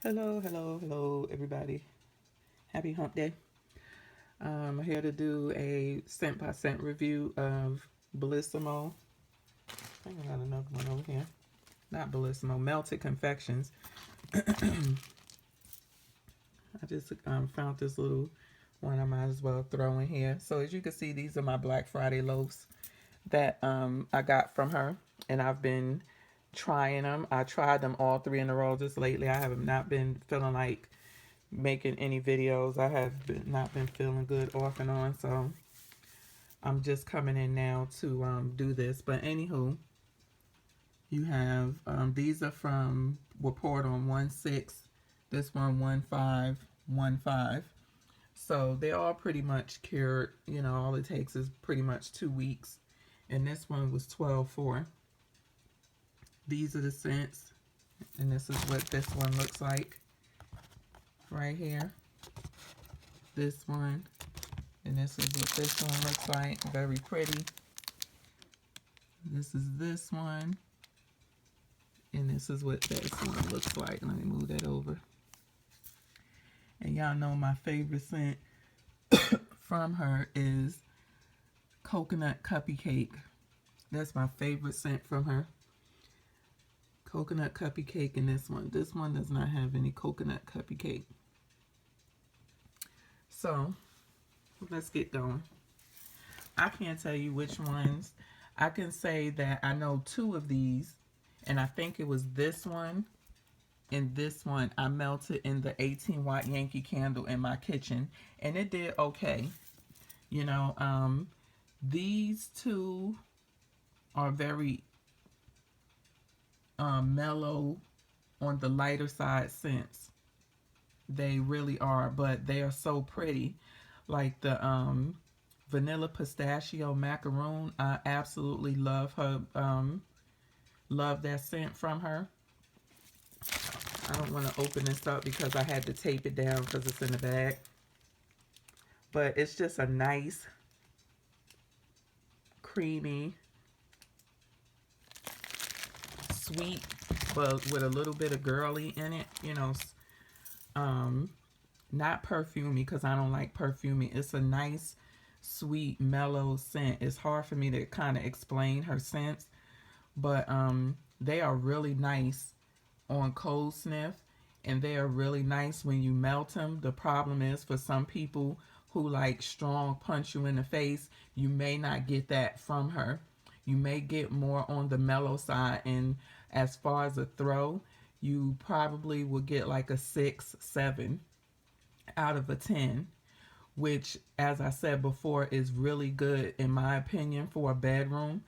Hello, everybody. Happy hump day. I'm here to do a scent by scent review of Bellissimo. I think I got another one over here. Not Bellissimo, Melted Confections. I just found this little one I might as well throw in here. So as you can see, these are my Black Friday loaves that I got from her. And I've been trying them. I tried them all three in a row just lately. I have not been feeling like making any videos. I have not been feeling good off and on, so I'm just coming in now to do this. But anywho, you have these are from were poured on 1/6, this one 1/5, 1/5. So they're all pretty much cured. You know, all it takes is pretty much 2 weeks, and this one was 12/4. These are the scents, and this is what this one looks like right here. This one. And this is what this one looks like. Very pretty. This is this one. And this is what this one looks like. Let me move that over. And y'all know my favorite scent from her is Coconut Cuppy Cake. That's my favorite scent from her. Coconut Cuppy Cake and this one. This one does not have any Coconut Cuppy Cake. So, let's get going. I can't tell you which ones. I can say that I know two of these, and I think it was this one and this one I melted in the 18-watt Yankee candle in my kitchen, and it did okay. You know, these two are very mellow on the lighter side scents. They really are, but they are so pretty. Like the vanilla pistachio macaroon, I absolutely love her. Love that scent from her. I don't want to open this up because I had to tape it down because it's in the bag. But it's just a nice, creamy, sweet, but with a little bit of girly in it. You know, not perfumey because I don't like perfumey. It's a nice, sweet, mellow scent. It's hard for me to kind of explain her scents, but they are really nice on cold sniff, and they are really nice when you melt them. The problem is for some people who like strong punch you in the face, you may not get that from her. You may get more on the mellow side, and as far as a throw, you probably will get like a 6, 7 out of a 10, which, as I said before, is really good in my opinion for a bedroom.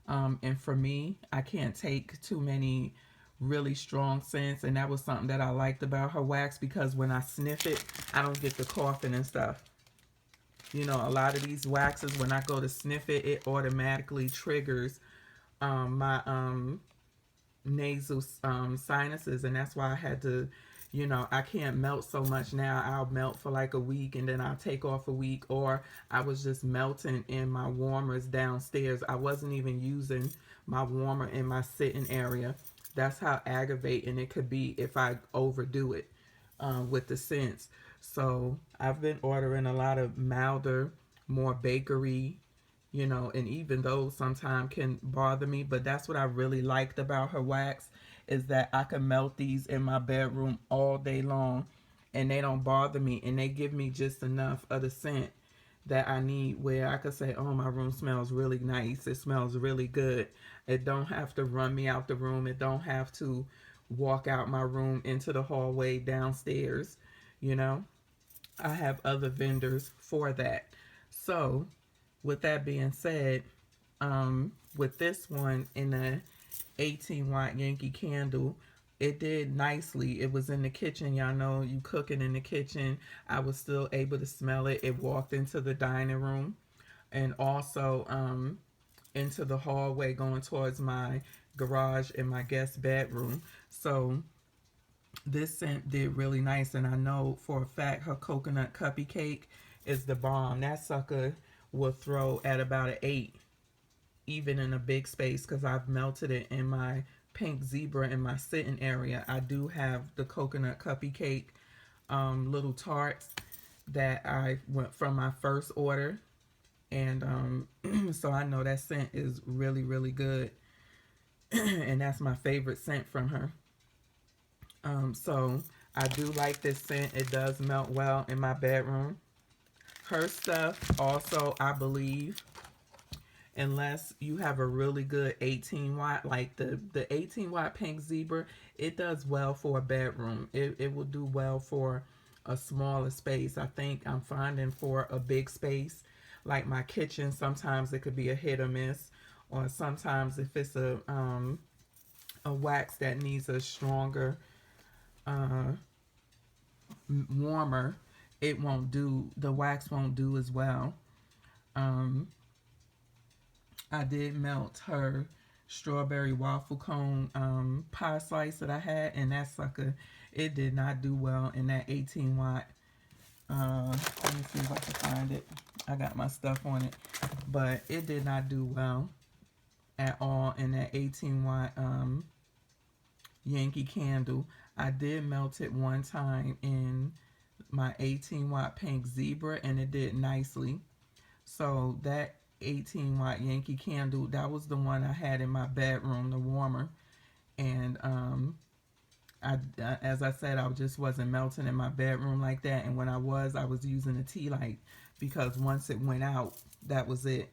And for me, I can't take too many really strong scents, and that was something that I liked about her wax, because when I sniff it, I don't get the coughing and stuff. You know, a lot of these waxes, when I go to sniff it, it automatically triggers my nasal sinuses, and that's why I had to, you know, I can't melt so much now. I'll melt for like a week and then I'll take off a week, or I was just melting in my warmers downstairs. I wasn't even using my warmer in my sitting area. That's how aggravating it could be if I overdo it with the scents. So I've been ordering a lot of milder, more bakery, you know, and even those sometimes can bother me. But that's what I really liked about her wax, is that I can melt these in my bedroom all day long and they don't bother me, and they give me just enough of the scent that I need where I could say, oh, my room smells really nice. It smells really good. It don't have to run me out the room. It don't have to walk out my room into the hallway downstairs. You know, I have other vendors for that. So with that being said, with this one in the 18-watt Yankee candle, it did nicely. It was in the kitchen. Y'all know you cooking in the kitchen. I was still able to smell it. It walked into the dining room and also into the hallway going towards my garage and my guest bedroom. So this scent did really nice, and I know for a fact her Coconut Cuppy Cake is the bomb. That sucker will throw at about an 8, even in a big space, because I've melted it in my pink zebra in my sitting area, I do have the coconut cuppy cake little tarts that I went from my first order. And so I know that scent is really, really good. And that's my favorite scent from her. So I do like this scent. It does melt well in my bedroom. Her stuff also, I believe, unless you have a really good 18 watt, like the 18 watt pink zebra, it does well for a bedroom. It will do well for a smaller space. I think I'm finding for a big space, like my kitchen, sometimes it could be a hit or miss. Or sometimes if it's a wax that needs a stronger uh, warmer, it won't do, the wax won't do as well. um, I did melt her strawberry waffle cone pie slice that I had, and that sucker, it did not do well in that 18 watt. Let me see if I can find it. I got my stuff on it, but it did not do well at all in that 18 watt Yankee Candle. I did melt it one time in my 18 watt pink zebra, and it did nicely. So that 18 watt Yankee Candle, that was the one I had in my bedroom, the warmer. And as I said, I just wasn't melting in my bedroom like that. And when I was using a tea light, because once it went out, that was it.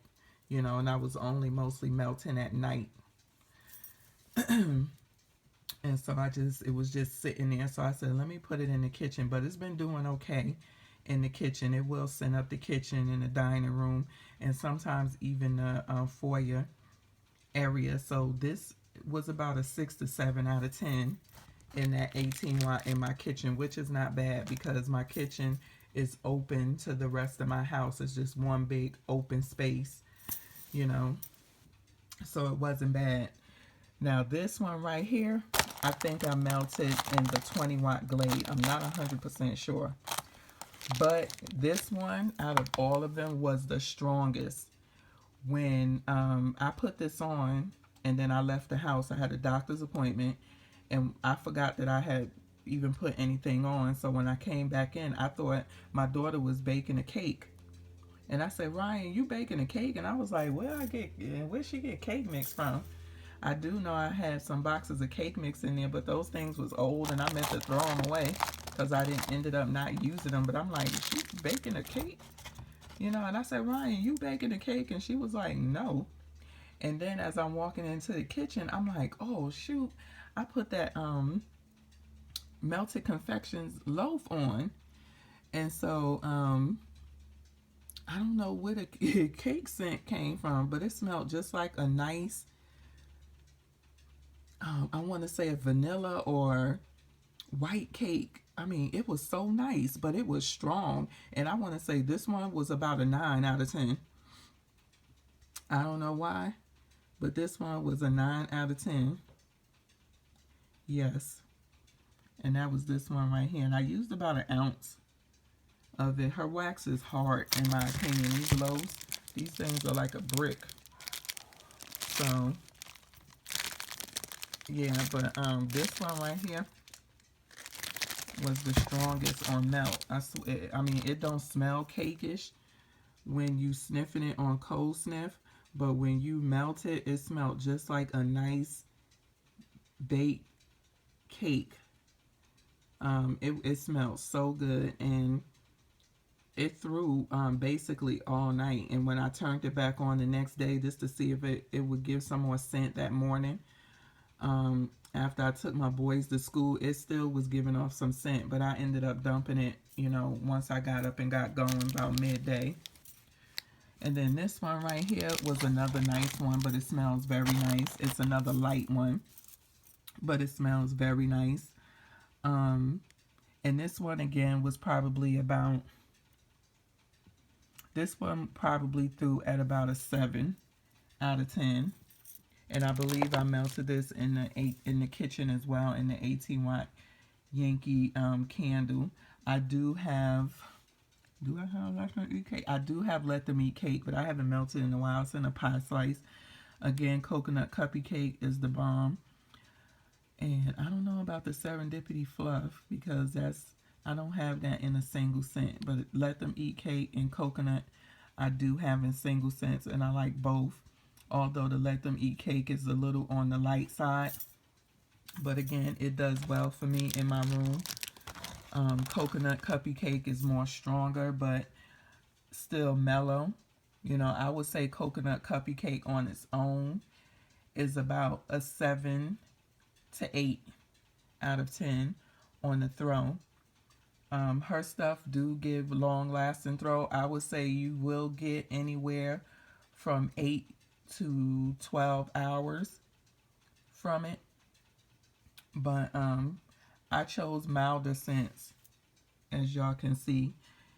You know, and I was only mostly melting at night. And so it was just sitting there. So I said, let me put it in the kitchen. But it's been doing okay in the kitchen. It will send up the kitchen and the dining room, and sometimes even the foyer area. So this was about a 6 to 7 out of 10 in that 18 watt in my kitchen, which is not bad because my kitchen is open to the rest of my house. It's just one big open space, you know. So it wasn't bad. Now this one right here, I think I melted in the 20 watt Glade. I'm not 100% sure. But this one, out of all of them, was the strongest. When I put this on and then I left the house, I had a doctor's appointment and I forgot that I had even put anything on. So when I came back in, I thought my daughter was baking a cake. And I said, Ryan, you baking a cake? And I was like, where'd she get cake mix from? I do know I had some boxes of cake mix in there, but those things was old and I meant to throw them away because I didn't ended up not using them. But I'm like, she's baking a cake? You know, and I said, Ryan, you baking a cake? And she was like, no. And then as I'm walking into the kitchen, I'm like, oh, shoot. I put that melted confections loaf on. And so I don't know where the cake scent came from, but it smelled just like a nice, I want to say a vanilla or white cake. I mean, it was so nice, but it was strong. And I want to say this one was about a 9 out of 10. I don't know why, but this one was a 9 out of 10. Yes. And that was this one right here. And I used about an ounce of it. Her wax is hard, in my opinion. These loaves, these things are like a brick. So, yeah, but this one right here was the strongest on melt. I mean, it don't smell cakeish when you sniffing it on cold sniff, but when you melt it, it smelled just like a nice baked cake. It smelled so good, and it threw basically all night. And when I turned it back on the next day just to see if it would give some more scent that morning, after I took my boys to school, it still was giving off some scent, but I ended up dumping it, you know, once I got up and got going about midday. And then this one right here was another nice one, but it smells very nice. It's another light one, but it smells very nice. And this one again was probably about, this one probably threw at about a 7 out of 10. And I believe I melted this in the kitchen as well, in the 18 watt Yankee candle. I do have Let Them Eat Cake? I do have Let Them Eat Cake, but I haven't melted in a while. It's in a pie slice. Again, coconut cuppy cake is the bomb. And I don't know about the serendipity fluff because I don't have that in a single scent. But let them eat cake and coconut I do have in single scents, and I like both. Although the let them eat cake is a little on the light side, but again, it does well for me in my room. Coconut cuppy cake is more stronger, but still mellow. You know, I would say coconut cuppy cake on its own is about a 7 to 8 out of 10 on the throw. Her stuff do give long lasting throw. I would say you will get anywhere from 8 to 12 hours from it. But I chose milder scents, as y'all can see.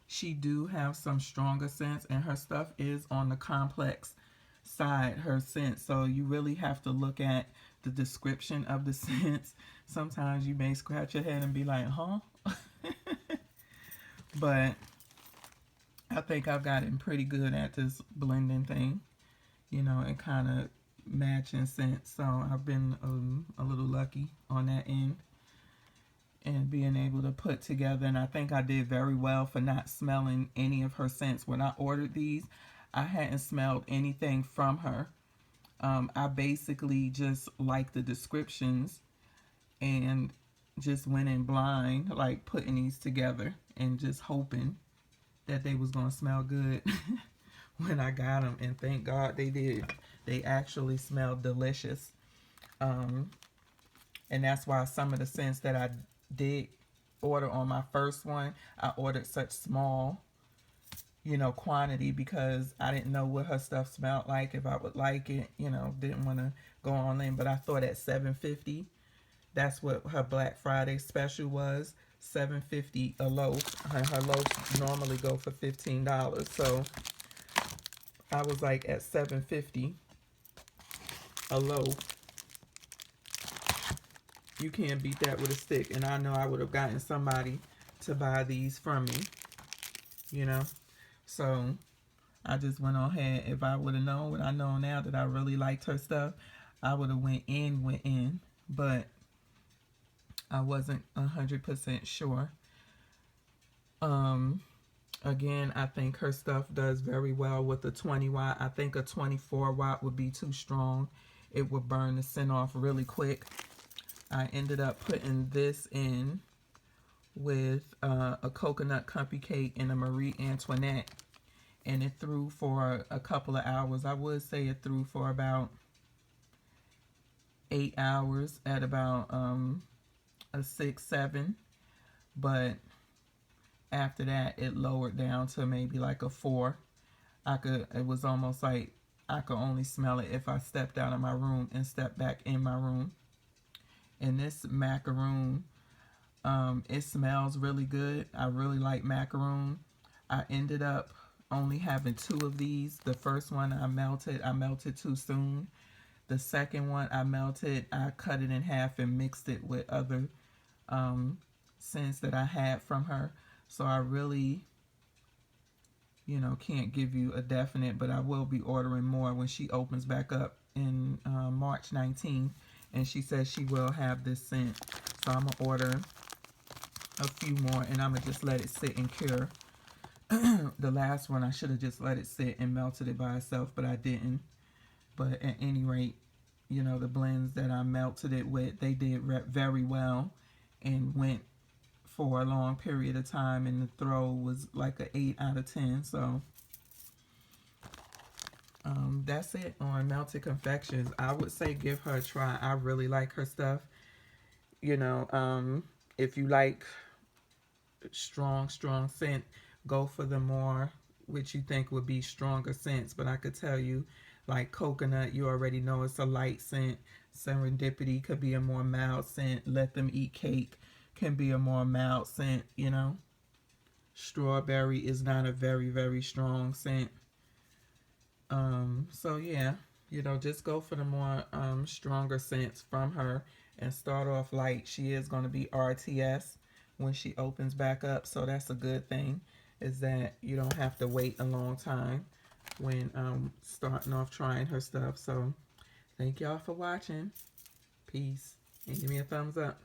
She do have some stronger scents, and her stuff is on the complex side, her scent. So you really have to look at the description of the scents. Sometimes you may scratch your head and be like, huh? But I think I've gotten pretty good at this blending thing, you know, and kind of matching scents. So I've been a little lucky on that end and being able to put together. And I think I did very well for not smelling any of her scents. When I ordered these, I hadn't smelled anything from her. I basically just liked the descriptions and just went in blind, like putting these together and just hoping that they was gonna smell good when I got them. And thank God they did. They actually smelled delicious. And that's why some of the scents that I did order on my first one, I ordered such small, you know, quantity because I didn't know what her stuff smelled like, if I would like it, you know, didn't want to go on in. But I thought at $7.50, that's what her Black Friday special was, $7.50 a loaf. Her loaves normally go for $15. So I was like, at $7.50 a loaf, you can't beat that with a stick. And I know I would have gotten somebody to buy these from me, you know. So I just went on ahead. If I would have known what I know now, that I really liked her stuff, I would have went in. But I wasn't 100% sure. Again, I think her stuff does very well with the 20 watt. I think a 24 watt would be too strong. It would burn the scent off really quick. I ended up putting this in with a coconut cuppy cake and a Marie Antoinette, and it threw for a couple of hours. I would say it threw for about 8 hours at about a 6-7, but after that it lowered down to maybe like a 4. It was almost like I could only smell it if I stepped out of my room and stepped back in my room. And this macaroon, it smells really good. I really like macaroon. I ended up only having 2 of these. The first one I melted too soon. The second one I cut it in half and mixed it with other scents that I had from her. So I really, you know, can't give you a definite, but I will be ordering more when she opens back up in March 19th. And she says she will have this scent. So I'm going to order a few more, and I'm going to just let it sit and cure. The last one, I should have just let it sit and melted it by itself, but I didn't. But at any rate, you know, the blends that I melted it with, they did very well and went for a long period of time, and the throw was like an 8 out of 10. So that's it on Melted Confections. I would say give her a try. I really like her stuff. You know, if you like strong scent, go for the more which you think would be stronger scents. But I could tell you, like coconut, you already know it's a light scent. Serendipity could be a more mild scent. Let Them Eat Cake can be a more mild scent, you know. Strawberry is not a very strong scent. So yeah, you know, just go for the more stronger scents from her and start off light. She is going to be RTS when she opens back up, so that's a good thing, is that you don't have to wait a long time when starting off trying her stuff. So thank y'all for watching. Peace. And give me a thumbs up.